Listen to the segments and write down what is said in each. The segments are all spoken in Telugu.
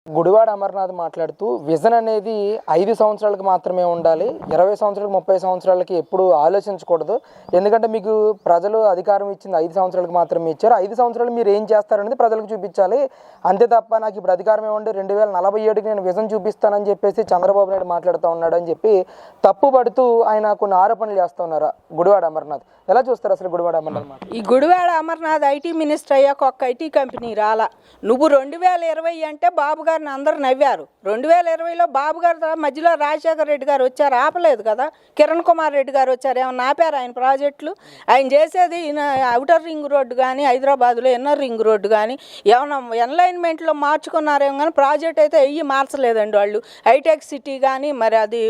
గుడివాడ అమర్నాథ్ మాట్లాడుతూ విజన్ అనేది 5 సంవత్సరాలకు మాత్రమే ఉండాలి, 20 సంవత్సరాలకు 30 సంవత్సరాలకి ఎప్పుడు ఆలోచించకూడదు. ఎందుకంటే మీకు ప్రజలు అధికారం ఇచ్చింది 5 సంవత్సరాలకు మాత్రమే ఇచ్చారు. 5 సంవత్సరాలు మీరు ఏం చేస్తారనేది ప్రజలకు చూపించాలి. అంతే తప్ప నాకు ఇప్పుడు అధికారం ఇవ్వండి 2047కి నేను విజన్ చూపిస్తానని చెప్పేసి చంద్రబాబు నాయుడు మాట్లాడుతూ ఉన్నాడు అని చెప్పి తప్పుపడుతూ ఆయన కొన్ని ఆరోపణలు చేస్తూ ఉన్నారు. గుడివాడ అమర్నాథ్ ఎలా చూస్తారు అసలు? గుడివాడ అమర్నాథ్ ఈ గుడివాడ అమర్నాథ్ ఐటీ మినిస్టర్ అయ్యాక ఒక్క ఐటీ కంపెనీ రాలా. నువ్వు 2020 అంటే బాబు గారిని అందరు నవ్వారు. 2020లో బాబు గారి మధ్యలో రాజశేఖర రెడ్డి గారు వచ్చారు, ఆపలేదు కదా. కిరణ్ కుమార్ రెడ్డి గారు వచ్చారు, ఏమన్నా ఆపారు ఆయన ప్రాజెక్టులు? ఆయన చేసేది అవుటర్ రింగ్ రోడ్డు కానీ హైదరాబాద్లో ఇన్నర్ రింగ్ రోడ్డు కానీ ఏమన్నా ఎన్లైన్మెంట్లో మార్చుకున్నారేమో కానీ ప్రాజెక్ట్ అయితే మార్చలేదండి వాళ్ళు. హైటెక్ సిటీ కానీ మరి అది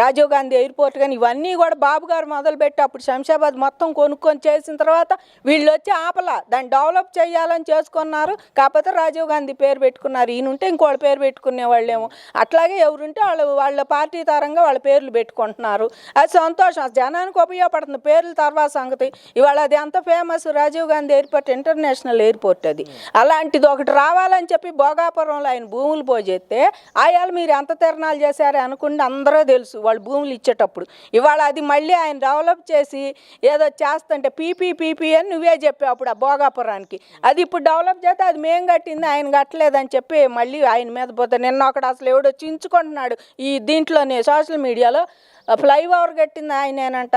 రాజీవ్ గాంధీ ఎయిర్పోర్ట్ కానీ ఇవన్నీ కూడా బాబు గారు మొదలుపెట్టి అప్పుడు శంషాబాద్ మొత్తం కొనుక్కొని చేసిన తర్వాత వీళ్ళు వచ్చి ఆపలా, దాన్ని డెవలప్ చేయాలని చేసుకున్నారు. కాకపోతే రాజీవ్ గాంధీ పేరు పెట్టుకున్నారు, ఈయన ఉంటే ఇంకోళ్ళ పేరు పెట్టుకునే వాళ్ళేమో. అట్లాగే ఎవరుంటే వాళ్ళ పార్టీ తరంగా వాళ్ళ పేర్లు పెట్టుకుంటున్నారు. అది సంతోషం, జనానికి ఉపయోగపడుతుంది. పేర్లు తర్వాత సంగతి. ఇవాళ అది అంత famous Rajiv Gandhi airport, international airport. అది అలాంటిది ఒకటి రావాలని చెప్పి భోగాపురంలో ఆయన భూములు పోజేస్తే ఆయాలు మీరు ఎంత తిరణాలు చేశారే అనుకుంటే అందరూ తెలుసు వాళ్ళు భూములు ఇచ్చేటప్పుడు. ఇవాళ అది మళ్ళీ ఆయన డెవలప్ చేసి ఏదో చేస్తుంటే పీపీ అని నువ్వే చెప్పావు అప్పుడు ఆ భోగాపురానికి. అది ఇప్పుడు డెవలప్ చేస్తే అది మేం కట్టింది ఆయన కట్టలేదని చెప్పి మళ్ళీ ఆయన మీద పోతే నిన్న ఒకడు అసలు ఎవడో చించుకుంటున్నాడు ఈ దీంట్లోనే సోషల్ మీడియాలో. ఫ్లైఓవర్ కట్టింది ఆయనేనంట,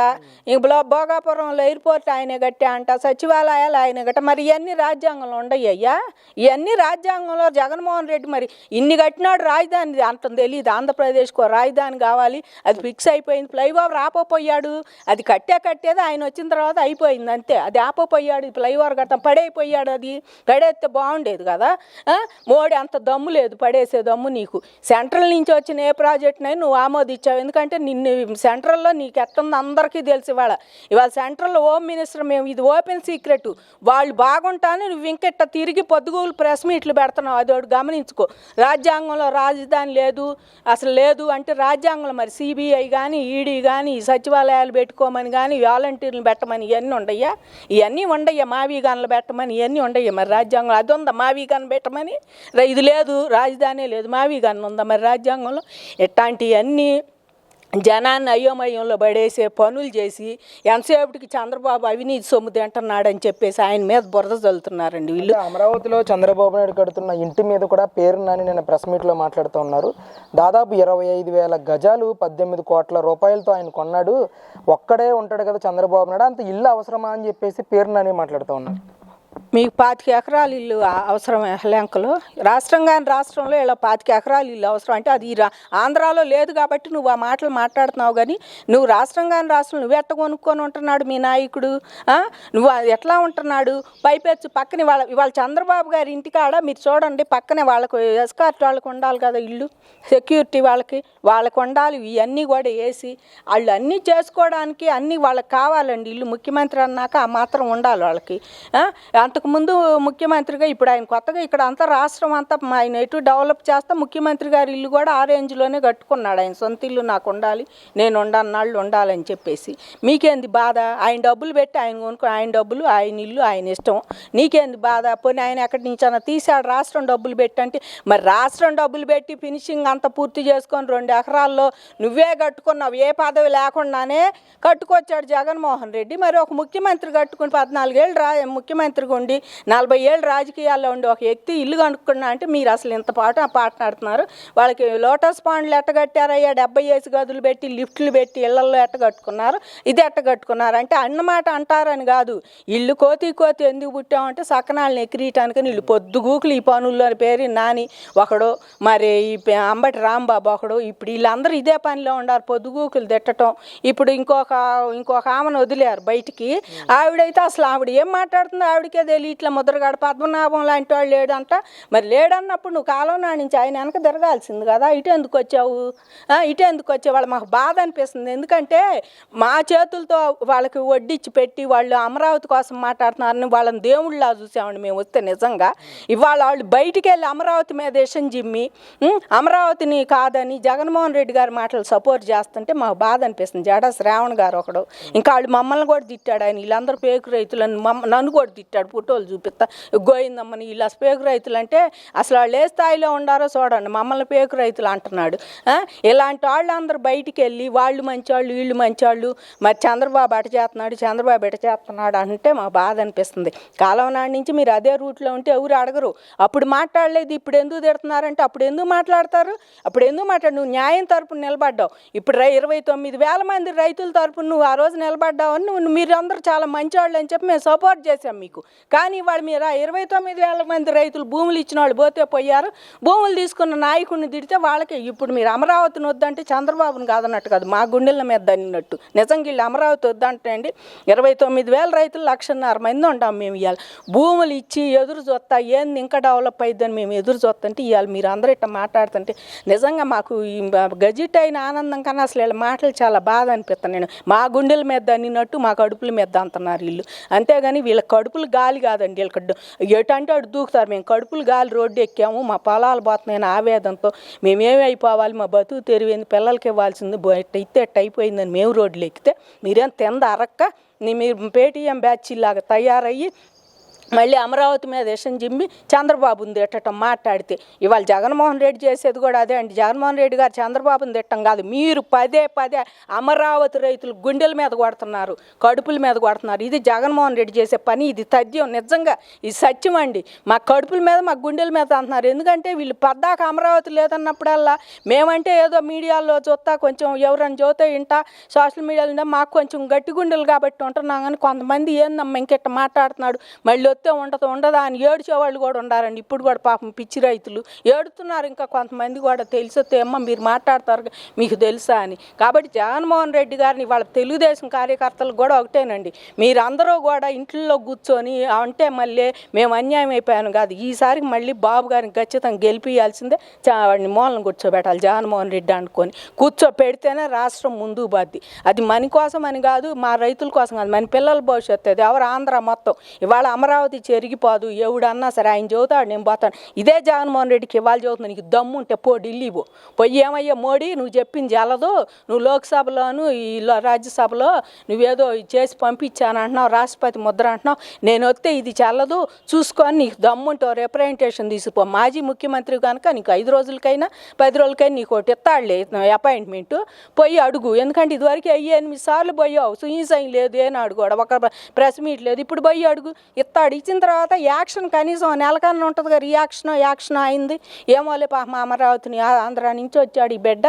ఇంక భోగాపురంలో ఎయిర్పోర్ట్ ఆయనే కట్టా అంట, సచివాలయాలు ఆయనే కట్ట. మరి ఇవన్నీ రాజ్యాంగంలో ఉండయ్యా? ఇవన్నీ రాజ్యాంగంలో జగన్మోహన్ రెడ్డి మరి ఇన్ని కట్టినాడు. రాజధాని అంత తెలియదు, ఆంధ్రప్రదేశ్కో రాజధాని కావాలి, అది ఫిక్స్ అయిపోయింది. ఫ్లైఓవర్ ఆపపోయాడు, అది కట్టేది ఆయన వచ్చిన తర్వాత అయిపోయింది అంతే. అది ఆపపోయాడు, ఫ్లైఓవర్ కట్ట పడైపోయాడు. అది పడేస్తే బాగుండేది కదా. మోడీ అంత దమ్ము లేదు పడేసే దమ్ము నీకు. సెంట్రల్ నుంచి వచ్చిన ఏ ప్రాజెక్టునైనా నువ్వు ఆమోదించావు, ఎందుకంటే నిన్ను సెంట్రల్లో నీకు ఎట్టుంది అందరికీ తెలిసి. ఇవాళ సెంట్రల్లో హోమ్ మినిస్టర్ మేము ఇది ఓపెన్ సీక్రెట్, వాళ్ళు బాగుంటాను నువ్వు ఇంకెట్ట తిరిగి పొద్దుగూలు ప్రెస్ మీట్లు పెడుతున్నావు. అదొకటి గమనించుకో. రాజ్యాంగంలో రాజధాని లేదు అసలు లేదు అంటే రాజ్యాంగంలో మరి సిబిఐ కానీ ఈడీ కానీ సచివాలయాలు పెట్టుకోమని కానీ వాలంటీర్లు పెట్టమని ఇవన్నీ ఉండయ్యా? ఇవన్నీ ఉండయ్యా? మావీ గన్లు పెట్టమని ఇవన్నీ ఉండయ్యా? మరి రాజ్యాంగంలో అది ఉందా మావీ గన్ పెట్టమని? ఇది లేదు, రాజధాని లేదు, మావీ గన్ ఉందా మరి రాజ్యాంగంలో? ఇట్లాంటివన్నీ జనాన్ని అయోమయంలో పడేసే పనులు చేసి ఎంతసేపటికి చంద్రబాబు అవినీతి సొమ్ము తింటున్నాడని చెప్పేసి ఆయన మీద బురద చల్లుతున్నారండి వీళ్ళు. అమరావతిలో చంద్రబాబు నాయుడు కడుతున్న ఇంటి మీద కూడా పేరు నాని నేను ప్రెస్ మీట్లో మాట్లాడుతూ ఉన్నారు. దాదాపు 25,000 గజాలు 18 కోట్ల రూపాయలతో ఆయన కొన్నాడు. ఒక్కడే ఉంటాడు కదా చంద్రబాబు నాయుడు, అంత ఇల్లు అవసరమా అని చెప్పేసి పేరు నాని మాట్లాడుతూ ఉన్నారు. మీకు 25 ఎకరాలు ఇల్లు అవసరమే హెలంకలో? రాష్ట్రంలో ఇలా 25 ఎకరాలు ఇల్లు అవసరం అంటే అది ఆంధ్రాలో లేదు కాబట్టి నువ్వు ఆ మాటలు మాట్లాడుతున్నావు. కానీ నువ్వు రాష్ట్రంలో నువ్వు ఎట్ట కొనుక్కొని ఉంటున్నాడు మీ నాయకుడు? నువ్వు ఎట్లా ఉంటున్నాడు? పైపెచ్చు పక్కన ఇవాళ చంద్రబాబు గారి ఇంటికాడ మీరు చూడండి, పక్కనే వాళ్ళకు ఎస్కార్ట్ వాళ్ళకు ఉండాలి కదా ఇల్లు, సెక్యూరిటీ వాళ్ళకి ఉండాలి. ఇవన్నీ కూడా వేసి వాళ్ళు అన్నీ చేసుకోవడానికి అన్నీ వాళ్ళకి కావాలండి. ఇల్లు ముఖ్యమంత్రి అన్నాక ఆ మాత్రం ఉండాలి వాళ్ళకి. అంతకుముందు ముఖ్యమంత్రిగా ఇప్పుడు ఆయన కొత్తగా ఇక్కడ అంతా రాష్ట్రం అంతా ఆయన ఎటు డెవలప్ చేస్తా ముఖ్యమంత్రి గారి ఇల్లు కూడా ఆ రేంజ్లోనే కట్టుకున్నాడు. ఆయన సొంత ఇల్లు నాకు ఉండాలి, నేను ఉండన్నాళ్ళు ఉండాలని చెప్పేసి. మీకేంది బాధ? ఆయన డబ్బులు పెట్టి ఆయన కొనుక్కో, ఆయన డబ్బులు ఆయన ఇల్లు ఆయన ఇష్టం, నీకేంది బాధ? పోనీ ఆయన ఎక్కడి నుంచి అన్న తీసాడు రాష్ట్రం డబ్బులు పెట్టంటే. మరి రాష్ట్రం డబ్బులు పెట్టి ఫినిషింగ్ అంతా పూర్తి చేసుకొని 2 ఎకరాల్లో నువ్వే కట్టుకున్నావు, ఏ పదవి లేకుండానే కట్టుకొచ్చాడు జగన్మోహన్ రెడ్డి. మరి ఒక ముఖ్యమంత్రి కట్టుకుని 14 ఏళ్ళు ముఖ్యమంత్రిగా ఉండి 40 ఏళ్ళు రాజకీయాల్లో ఉండి ఒక వ్యక్తి ఇల్లు కనుక్కున్నా అంటే మీరు అసలు ఇంత పాటనాడుతున్నారు. వాళ్ళకి లోటస్ పాండ్లు ఎట్ట కట్టారయ్యా? 70 గదులు పెట్టి లిఫ్ట్లు పెట్టి ఇళ్లలో ఎట్ట కట్టుకున్నారు, ఇది ఎట్ట కట్టుకున్నారు అంటే అన్నమాట అంటారని కాదు. ఇల్లు కోతి ఎందుకు పుట్టామంటే సకనాలను ఎక్కిరీయటానికి. వీళ్ళు పొద్దుగూకులు ఈ పనుల్లో పేరు నాని ఒకడు, మరి ఈ అంబటి రాంబాబు ఒకడు, ఇప్పుడు వీళ్ళందరూ ఇదే పనిలో ఉండారు, పొద్దుగూకులు తిట్టడం. ఇప్పుడు ఇంకొక ఆమెను వదిలేరు బయటికి. ఆవిడైతే అసలు ఆవిడ ఏం మాట్లాడుతుందో ఆవిడకే తెలియ. ఇట్లా ముద్రగడ పద్మనాభం లాంటి వాళ్ళు లేడంట. మరి లేడన్నప్పుడు నువ్వు కాలం నుంచి ఆయన వెనక తిరగాల్సింది కదా. ఇటు ఎందుకు వచ్చావు? వాళ్ళు మాకు బాధ అనిపిస్తుంది. ఎందుకంటే మా చేతులతో వాళ్ళకి వడ్డిచ్చి పెట్టి వాళ్ళు అమరావతి కోసం మాట్లాడుతున్నారని వాళ్ళని దేవుళ్ళలా చూసామండి మేము వస్తే. నిజంగా ఇవాళ వాళ్ళు బయటికి వెళ్ళి అమరావతి మీద విషం జిమ్మి అమరావతిని కాదని జగన్మోహన్ రెడ్డి గారి మాటలు సపోర్ట్ చేస్తుంటే మాకు బాధ అనిపిస్తుంది. జడా శ్రావణ్ గారు ఒకడు, ఇంకా వాళ్ళు మమ్మల్ని కూడా తిట్టాడు. ఆయన వీళ్ళందరూ పేకు రైతులను నన్ను కూడా తిట్టాడు. ఫోటోలు చూపిస్తా గోయిందమ్మని ఇలా పేకు రైతులు అంటే అసలు వాళ్ళు ఏ స్థాయిలో ఉండారో చూడండి, మమ్మల్ని పేకు రైతులు అంటున్నాడు. ఇలాంటి వాళ్ళు అందరూ బయటికి వెళ్ళి వాళ్ళు మంచివాళ్ళు వీళ్ళు మంచివాళ్ళు, మరి చంద్రబాబు అట చేస్తున్నాడు చంద్రబాబు ఎట చేస్తున్నాడు అంటే మాకు బాధ అనిపిస్తుంది. కాలం నాటి నుంచి మీరు అదే రూట్లో ఉంటే ఎవరు అడగరు. అప్పుడు మాట్లాడలేదు, ఇప్పుడు ఎందుకు తిడుతున్నారంటే అప్పుడు ఎందుకు మాట్లాడతారు? అప్పుడు ఎందుకు మాట్లాడు? నువ్వు న్యాయం తరపున నిలబడ్డావు. ఇప్పుడు 29,000 మంది రైతుల తరపున నువ్వు ఆ రోజు నిలబడ్డావని మీరందరూ చాలా మంచివాళ్ళు అని చెప్పి మేము సపోర్ట్ చేసాం మీకు. కానీ వాళ్ళు మీరు 29,000 మంది రైతులు భూములు ఇచ్చిన వాళ్ళు పోతే పోయారు, భూములు తీసుకున్న నాయకుడిని తిడితే వాళ్ళకి ఇప్పుడు మీరు అమరావతిని వద్దంటే చంద్రబాబుని కాదన్నట్టు కాదు, మా గుండెల మీద దన్నినట్టు. నిజంగా వీళ్ళు అమరావతి వద్దంటే అండి 29,000 రైతులు 1,50,000 మంది ఉంటాం మేము. ఇవాళ భూములు ఇచ్చి ఎదురు చూస్తా ఏంది ఇంకా డెవలప్ అయిద్దని మేము ఎదురు చూస్తుంటే ఇవాళ మీరు అందరూ ఇట్లా మాట్లాడుతుంటే నిజంగా మాకు ఈ గజిట్ అయిన ఆనందం కన్నా అసలు వీళ్ళ మాటలు చాలా బాధ అనిపిస్తాను. నేను మా గుండెల మీద దన్నినట్టు మా కడుపుల మీద అంటున్నారు వీళ్ళు. అంతేగాని వీళ్ళ కడుపులు గాలి కాదండి, వీళ్ళకి ఎటంటే అటు దూకుతారు. మేము కడుపులు గాలి రోడ్డు ఎక్కాము, మా పొలాలు పోతున్నాయని ఆవేదంతో మేమేమి అయిపోవాలి, మా బతుకు తెరివేంది, పిల్లలకి ఇవ్వాల్సింది ఇస్తే అయిపోయిందని మేము రోడ్లు ఎక్కితే మీరేం తింద అరక్క మీరు పేటీఎం బ్యాచ్ లాగా తయారయ్యి మళ్ళీ అమరావతి మీద విషం జిమ్మి చంద్రబాబుని తిట్టడం మాట్లాడితే ఇవాళ జగన్మోహన్ రెడ్డి చేసేది కూడా అదే అండి. జగన్మోహన్ రెడ్డి గారు చంద్రబాబుని తిట్టడం కాదు, మీరు పదే అమరావతి రైతులు గుండెల మీద కొడుతున్నారు, కడుపుల మీద కొడుతున్నారు. ఇది జగన్మోహన్ రెడ్డి చేసే పని, ఇది తథ్యం, నిజంగా ఇది సత్యం అండి. మా కడుపుల మీద మా గుండెల మీద అంటున్నారు. ఎందుకంటే వీళ్ళు పద్దాక అమరావతి లేదన్నప్పుడల్లా మేమంటే ఏదో మీడియాలో చూస్తా కొంచెం ఎవరైనా చూస్తే వింటా, సోషల్ మీడియాలో మాకు కొంచెం గట్టి గుండెలు కాబట్టి ఉంటున్నాం. కానీ కొంతమంది ఏందమ్మా ఇంకెట్ట మాట్లాడుతున్నాడు, మళ్ళీ వస్తే ఉండదా అని ఏడ్చేవాళ్ళు కూడా ఉండారండి. ఇప్పుడు కూడా పాపం పిచ్చి రైతులు ఏడుతున్నారు. ఇంకా కొంతమంది కూడా తెలిసొస్తే అమ్మ మీరు మాట్లాడతారు మీకు తెలుసా అని. కాబట్టి జగన్మోహన్ రెడ్డి గారిని వాళ్ళ తెలుగుదేశం కార్యకర్తలు కూడా ఒకటేనండి, మీరందరూ కూడా ఇంట్లో కూర్చొని అంటే మళ్ళీ మేము అన్యాయం అయిపోయాను కాదు, ఈసారికి మళ్ళీ బాబు గారిని ఖచ్చితంగా గెలిపియాల్సిందే, వాడిని మూలను కూర్చోబెట్టాలి జగన్మోహన్ రెడ్డి అనుకొని. కూర్చోపెడితేనే రాష్ట్రం ముందుకు పోద్ది. అది మన కోసం అని కాదు, మా రైతుల కోసం కాదు, మన పిల్లల భవిష్యత్తు. అది ఎవరు ఆంధ్ర మొత్తం ఇవాళ అమరావతి చెరిగిపోదు, ఎవడన్నా సరే ఆయన చదువుతాడు నేను పోతాను. ఇదే జగన్మోహన్ రెడ్డికి ఇవాళ చదువుతుంది, నీకు దమ్ము ఉంటే పో ఢిల్లీ పోయి ఏమయ్యా మోడీ నువ్వు చెప్పింది వెళ్ళదు, నువ్వు లోక్సభలోను ఈ రాజ్యసభలో నువ్వేదో చేసి పంపించాను అంటున్నావు, రాష్ట్రపతి ముద్ర అంటున్నావు, నేను వస్తే ఇది చల్లదు చూసుకొని నీకు దమ్ముంటే రిప్రజెంటేషన్ తీసిపో. మాజీ ముఖ్యమంత్రి కనుక నీకు 5 రోజులకైనా 10 రోజులకైనా నీకు ఒకటి ఇస్తాడులే అపాయింట్మెంట్, పోయి అడుగు. ఎందుకంటే ఇదివరకు 8 సార్లు పోయావు, సుయీసైన్ లేదు ఏనాడు కూడా, ఒక ప్రెస్ మీట్ లేదు, ఇప్పుడు పోయి అడుగు ఇస్తాడు. ఇచ్చిన తర్వాత యాక్షన్ కనీసం నెలకన్నా ఉంటుంది కదా, యాక్షన్ అయింది ఏమోలే పాపం అమరావతిని ఆంధ్ర నుంచి వచ్చాడు ఈ బిడ్డ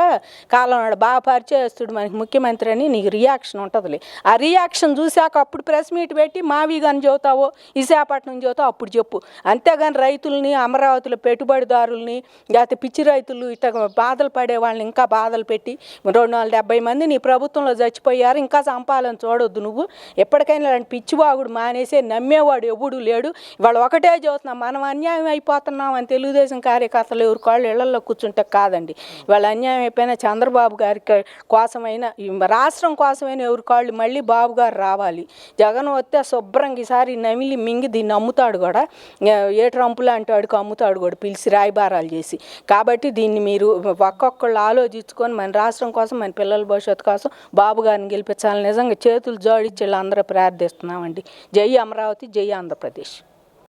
కాలం నాడు బాగా పరిచయస్తుడు మనకి ముఖ్యమంత్రి అని నీకు రియాక్షన్ ఉంటుందిలే. ఆ రియాక్షన్ చూశాక అప్పుడు ప్రెస్ మీట్ పెట్టి మావి కానీ చదువుతావో విశాఖపట్నం చదువుతావు అప్పుడు చెప్పు. అంతేగాని రైతుల్ని అమరావతిలో పెట్టుబడిదారుల్ని లేకపోతే పిచ్చి రైతులు ఇట్లా బాధలు పడే వాళ్ళని ఇంకా బాధలు పెట్టి 270 మంది నీ ప్రభుత్వంలో చచ్చిపోయారు, ఇంకా చంపాలని చూడొద్దు నువ్వు. ఎప్పటికైనా ఇలాంటి పిచ్చివాగుడు మానేసే, నమ్మేవాడు ఎవడు లేడు. ఇవాళ ఒకటే చూస్తున్నాం, మనం అన్యాయం అయిపోతున్నాం అని తెలుగుదేశం కార్యకర్తలు ఎవరి కాళ్ళు ఇళ్లలో కూర్చుంటే కాదండి. ఇవాళ అన్యాయం అయిపోయినా చంద్రబాబు గారి కోసమైనా రాష్ట్రం కోసమైనా ఎవరి కాళ్ళు మళ్ళీ బాబు గారు రావాలి. జగన్ వస్తే శుభ్రంగా ఈసారి నమిలి మింగి దీన్ని అమ్ముతాడు కూడా, ఏ ట్రంపులు అంటాడుకు అమ్ముతాడు కూడా పిలిచి రాయబారాలు చేసి. కాబట్టి దీన్ని మీరు ఒక్కొక్కళ్ళు ఆలోచించుకొని మన రాష్ట్రం కోసం మన పిల్లల భవిష్యత్తు కోసం బాబు గారిని గెలిపించాలని నిజంగా చేతులు జోడించి అందరూ ప్రార్థిస్తున్నామండి. జై అమరావతి, జై ఆంధ్రప్రదేశ్.